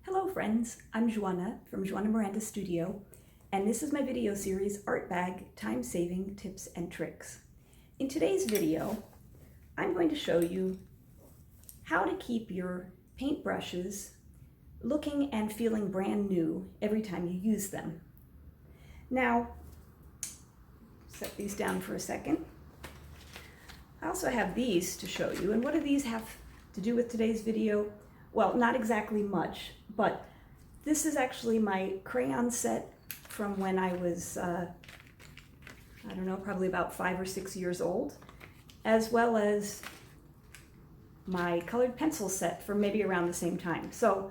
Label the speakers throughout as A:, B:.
A: Hello friends, I'm Joana from Joana Miranda Studio, and this is my video series, Art Bag, Time-Saving Tips and Tricks. In today's video, I'm going to show you how to keep your paintbrushes looking and feeling brand new every time you use them. Now, set these down for a second. I also have these to show you, and what do these have to do with today's video? Well, not exactly much, but this is actually my crayon set from when I was, I don't know, probably about 5 or 6 years old, as well as my colored pencil set from maybe around the same time. So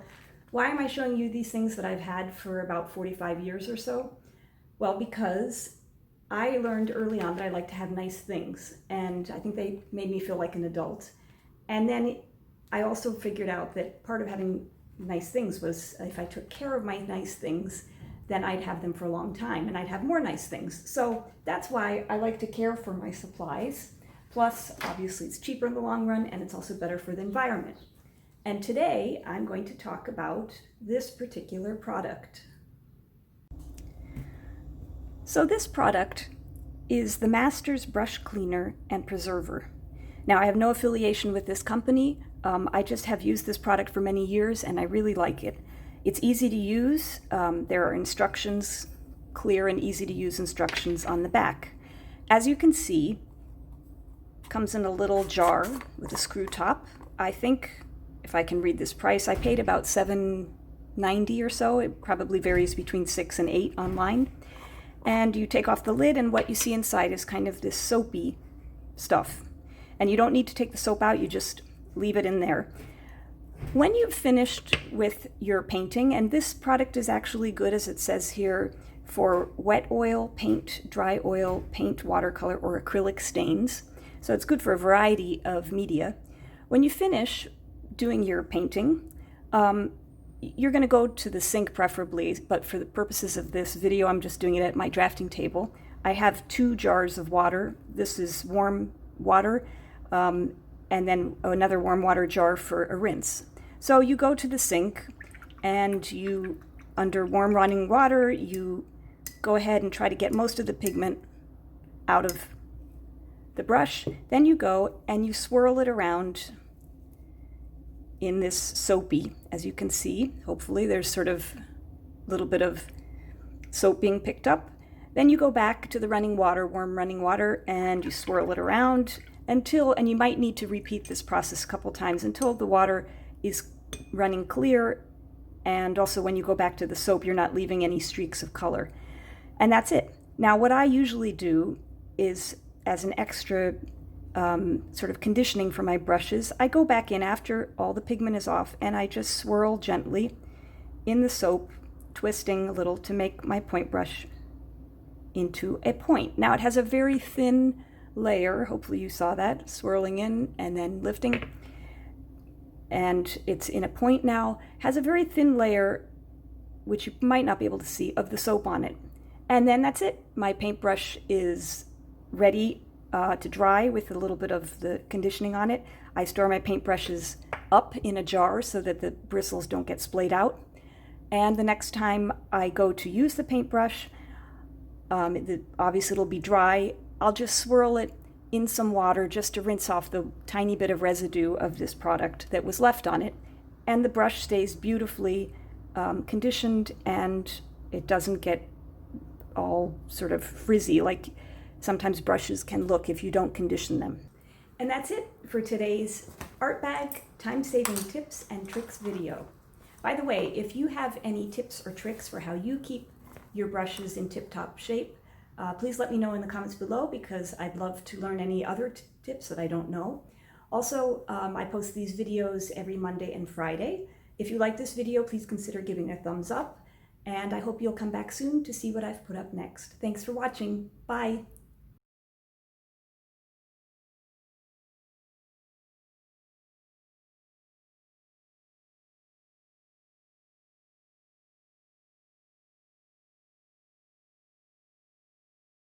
A: why am I showing you these things that I've had for about 45 years or so? Well, because I learned early on that I like to have nice things, and I think they made me feel like an adult. And then I also figured out that part of having nice things was if I took care of my nice things, then I'd have them for a long time and I'd have more nice things. So that's why I like to care for my supplies. Plus, obviously it's cheaper in the long run and it's also better for the environment. And today I'm going to talk about this particular product. So this product is the Masters Brush Cleaner and Preserver. Now, I have no affiliation with this company. I just have used this product for many years and I really like it. It's easy to use. There are instructions, clear and easy to use instructions on the back. As you can see, it comes in a little jar with a screw top. I think, if I can read this price, I paid about $7.90 or so. It probably varies between $6 and $8 online. And you take off the lid and what you see inside is kind of this soapy stuff. And you don't need to take the soap out, you just leave it in there. When you've finished with your painting, and this product is actually good, as it says here, for wet oil, paint, dry oil, paint, watercolor, or acrylic stains. So it's good for a variety of media. When you finish doing your painting, you're going to go to the sink preferably, but for the purposes of this video, I'm just doing it at my drafting table. I have 2 jars of water. This is warm water. And then another warm water jar for a rinse. So you go to the sink and you, under warm running water, you go ahead and try to get most of the pigment out of the brush. Then you go and you swirl it around in this soapy, as you can see. Hopefully there's sort of a little bit of soap being picked up. Then you go back to the running water, warm running water, and you swirl it around until, and you might need to repeat this process a couple times until the water is running clear, and also when you go back to the soap you're not leaving any streaks of color. And that's it. Now what I usually do is, as an extra sort of conditioning for my brushes, I go back in after all the pigment is off and I just swirl gently in the soap, twisting a little to make my point brush into a point. Now it has a very thin layer, hopefully you saw that, swirling in and then lifting, and it's in a point now, has a very thin layer, which you might not be able to see, of the soap on it. And then that's it. My paintbrush is ready to dry with a little bit of the conditioning on it. I store my paintbrushes up in a jar so that the bristles don't get splayed out. And the next time I go to use the paintbrush, obviously it'll be dry. I'll just swirl it in some water just to rinse off the tiny bit of residue of this product that was left on it. And the brush stays beautifully conditioned and it doesn't get all sort of frizzy like sometimes brushes can look if you don't condition them. And that's it for today's Art Bag Time-Saving Tips and Tricks video. By the way, if you have any tips or tricks for how you keep your brushes in tip-top shape, please let me know in the comments below because I'd love to learn any other tips that I don't know. Also, I post these videos every Monday and Friday. If you like this video, please consider giving a thumbs up, and I hope you'll come back soon to see what I've put up next. Thanks for watching. Bye.